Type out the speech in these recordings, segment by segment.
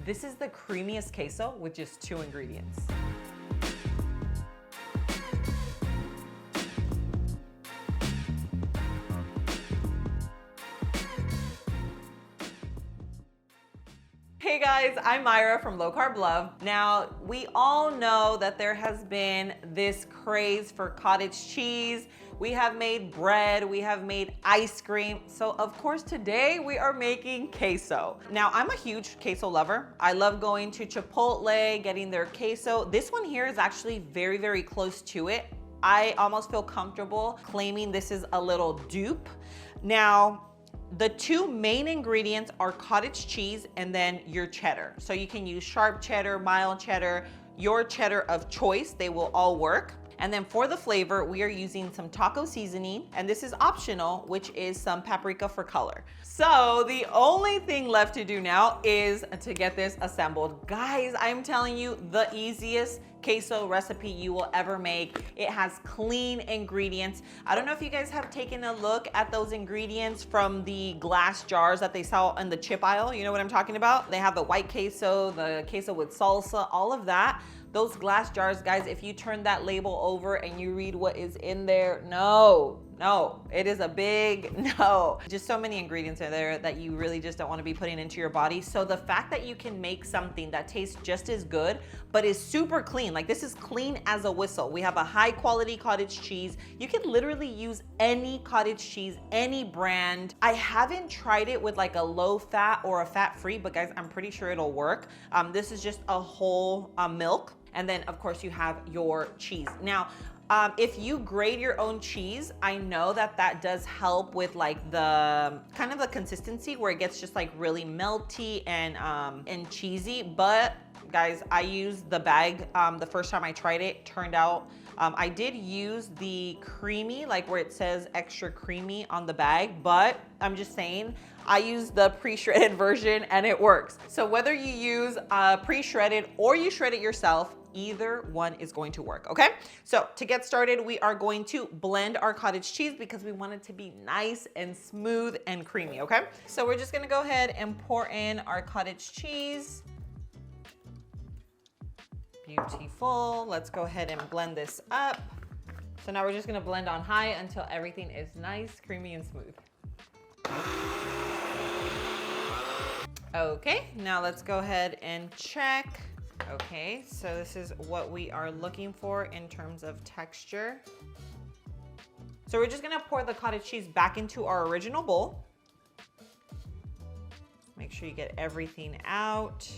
This is the creamiest queso with just 2 ingredients. Hey guys, I'm Myra from Low Carb Love. Now, we all know that there has been this craze for cottage cheese. We have made bread, we have made ice cream. So of course today we are making queso. Now, I'm a huge queso lover. I love going to Chipotle, getting their queso. This one here is actually very, very close to it. I almost feel comfortable claiming this is a little dupe. Now, the 2 main ingredients are cottage cheese and then your cheddar. So you can use sharp cheddar, mild cheddar, your cheddar of choice, they will all work. And then for the flavor, we are using some taco seasoning, and this is optional, which is some paprika for color. So the only thing left to do now is to get this assembled. Guys, I'm telling you, the easiest queso recipe you will ever make. It has clean ingredients. I don't know if you guys have taken a look at those ingredients from the glass jars that they sell in the chip aisle. You know what I'm talking about? They have the white queso, the queso with salsa, all of that. Those glass jars, guys, if you turn that label over and you read what is in there, no, it is a big no. Just so many ingredients in there that you really just don't want to be putting into your body. So the fact that you can make something that tastes just as good, but is super clean, like this is clean as a whistle. We have a high quality cottage cheese. You can literally use any cottage cheese, any brand. I haven't tried it with like a low fat or a fat free, but guys, I'm pretty sure it'll work. This is just a whole milk. And then of course you have your cheese. Now, if you grate your own cheese, I know that that does help with like the kind of the consistency where it gets just like really melty and cheesy. But guys, I used the bag the first time I tried it, turned out, I did use the creamy, like where it says extra creamy on the bag, but I'm just saying, I use the pre-shredded version and it works. So whether you use pre-shredded or you shred it yourself, either one is going to work, okay? So to get started, we are going to blend our cottage cheese because we want it to be nice and smooth and creamy, okay? So we're just gonna go ahead and pour in our cottage cheese. Beautiful. Let's go ahead and blend this up. So now we're just gonna blend on high until everything is nice, creamy, and smooth. Okay, now let's go ahead and check. Okay, so this is what we are looking for in terms of texture. So we're just gonna pour the cottage cheese back into our original bowl. Make sure you get everything out.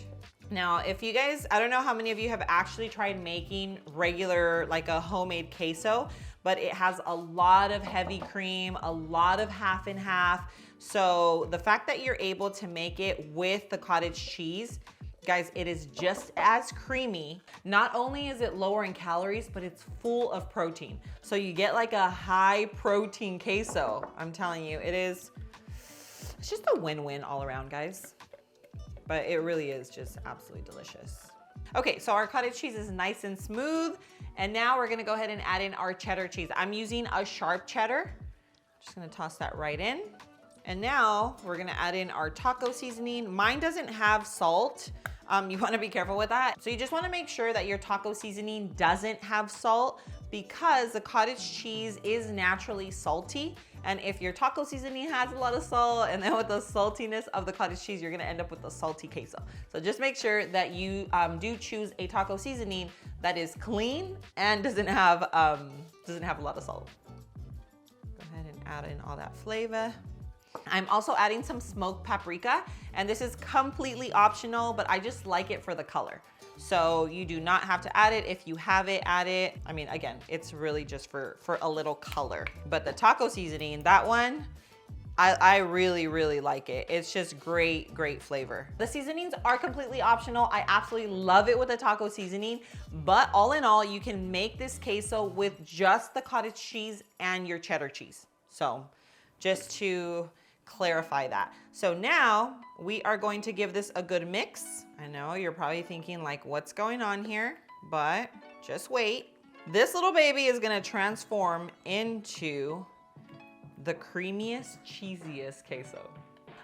Now, if you guys, I don't know how many of you have actually tried making regular, like a homemade queso, but it has a lot of heavy cream, a lot of half and half. So the fact that you're able to make it with the cottage cheese, guys, it is just as creamy. Not only is it lower in calories, but it's full of protein. So you get like a high protein queso. I'm telling you, it's just a win-win all around, guys. But it really is just absolutely delicious. Okay, so our cottage cheese is nice and smooth. And now we're gonna go ahead and add in our cheddar cheese. I'm using a sharp cheddar. Just gonna toss that right in. And now we're gonna add in our taco seasoning. Mine doesn't have salt. You wanna be careful with that. So you just wanna make sure that your taco seasoning doesn't have salt because the cottage cheese is naturally salty. And if your taco seasoning has a lot of salt, and then with the saltiness of the cottage cheese, you're gonna end up with a salty queso. So just make sure that you do choose a taco seasoning that is clean and doesn't have a lot of salt. Go ahead and add in all that flavor. I'm also adding some smoked paprika, and this is completely optional, but I just like it for the color. So you do not have to add it. If you have it, add it. I mean, again, it's really just for a little color. But the taco seasoning, that one, I really, really like it. It's just great, great flavor. The seasonings are completely optional. I absolutely love it with the taco seasoning, but all in all, you can make this queso with just the cottage cheese and your cheddar cheese. So just to clarify that. So now we are going to give this a good mix. I know you're probably thinking like, what's going on here? But just wait. This little baby is gonna transform into the creamiest, cheesiest queso.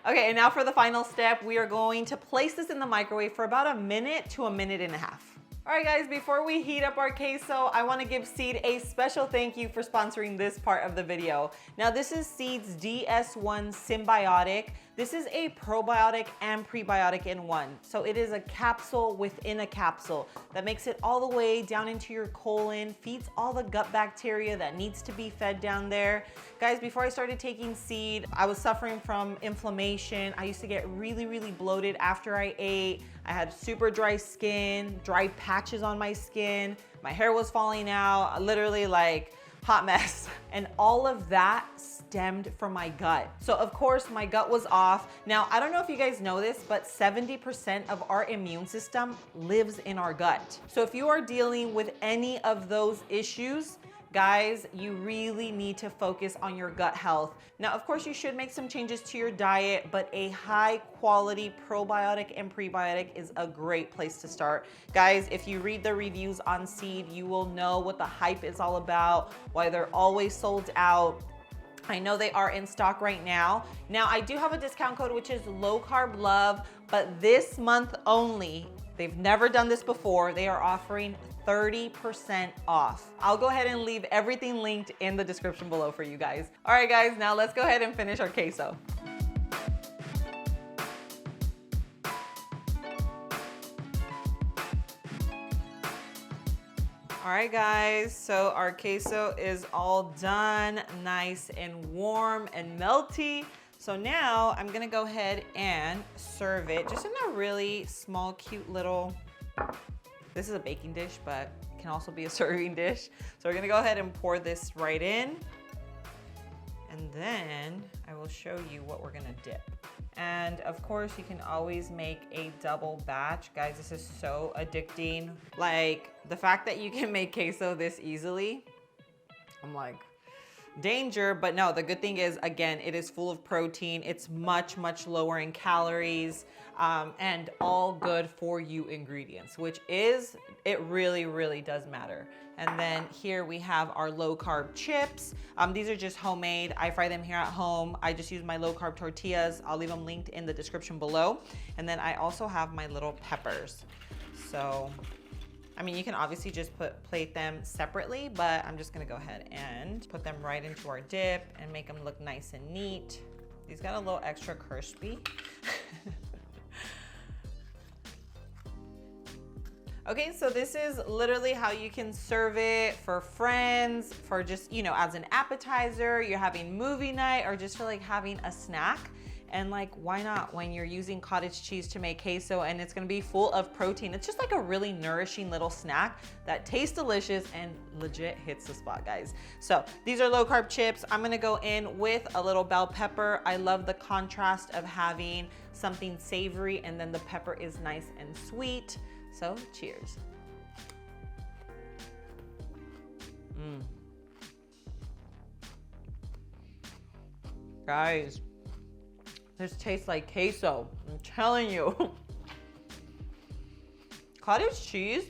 Okay, and now for the final step, we are going to place this in the microwave for about a minute to a minute and a half. All right guys, before we heat up our queso, I wanna give Seed a special thank you for sponsoring this part of the video. Now this is Seed's DS1 Symbiotic. This is a probiotic and prebiotic in one. So it is a capsule within a capsule that makes it all the way down into your colon, feeds all the gut bacteria that needs to be fed down there. Guys, before I started taking Seed, I was suffering from inflammation. I used to get really, really bloated after I ate. I had super dry skin, dry patches on my skin. My hair was falling out, literally like hot mess. And all of that stemmed from my gut. So of course my gut was off. Now, I don't know if you guys know this, but 70% of our immune system lives in our gut. So if you are dealing with any of those issues, guys, you really need to focus on your gut health. Now, of course, you should make some changes to your diet, but a high quality probiotic and prebiotic is a great place to start. Guys, if you read the reviews on Seed, you will know what the hype is all about, why they're always sold out. I know they are in stock right now. Now, I do have a discount code, which is Low Carb Love, but this month only, they've never done this before, they are offering 30% off. I'll go ahead and leave everything linked in the description below for you guys. All right guys, now let's go ahead and finish our queso. All right guys, so our queso is all done, nice and warm and melty. So now I'm gonna go ahead and serve it just in a really small, cute little, this is a baking dish, but it can also be a serving dish. So we're gonna go ahead and pour this right in. And then I will show you what we're gonna dip. And of course you can always make a double batch. Guys, this is so addicting. Like the fact that you can make queso this easily, I'm like, danger, but no, the good thing is, again, it is full of protein. It's much, much lower in calories and all good for you ingredients, which is, it really, really does matter. And then here we have our low carb chips. These are just homemade. I fry them here at home. I just use my low carb tortillas. I'll leave them linked in the description below. And then I also have my little peppers. So, I mean, you can obviously just plate them separately, but I'm just gonna go ahead and put them right into our dip and make them look nice and neat. These got a little extra crispy. Okay, so this is literally how you can serve it for friends, for just, you know, as an appetizer, you're having movie night, or just for like having a snack. And like, why not when you're using cottage cheese to make queso and it's gonna be full of protein? It's just like a really nourishing little snack that tastes delicious and legit hits the spot, guys. So these are low carb chips. I'm gonna go in with a little bell pepper. I love the contrast of having something savory and then the pepper is nice and sweet. So cheers. Guys, this tastes like queso, I'm telling you. Cottage cheese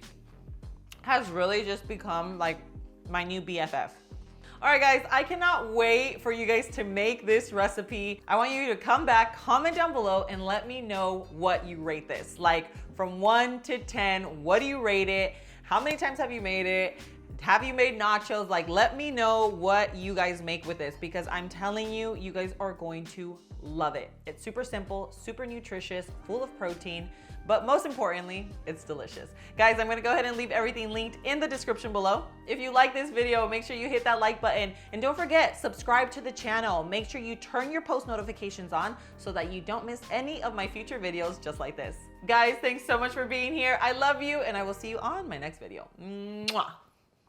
has really just become like my new BFF. All right guys, I cannot wait for you guys to make this recipe. I want you to come back, comment down below and let me know what you rate this. Like from 1 to 10, what do you rate it? How many times have you made it? Have you made nachos? Like, let me know what you guys make with this, because I'm telling you, you guys are going to love it. It's super simple, super nutritious, full of protein, but most importantly, it's delicious. Guys, I'm gonna go ahead and leave everything linked in the description below. If you like this video, make sure you hit that like button, and don't forget, subscribe to the channel. Make sure you turn your post notifications on so that you don't miss any of my future videos just like this. Guys, thanks so much for being here. I love you, and I will see you on my next video. Mwah.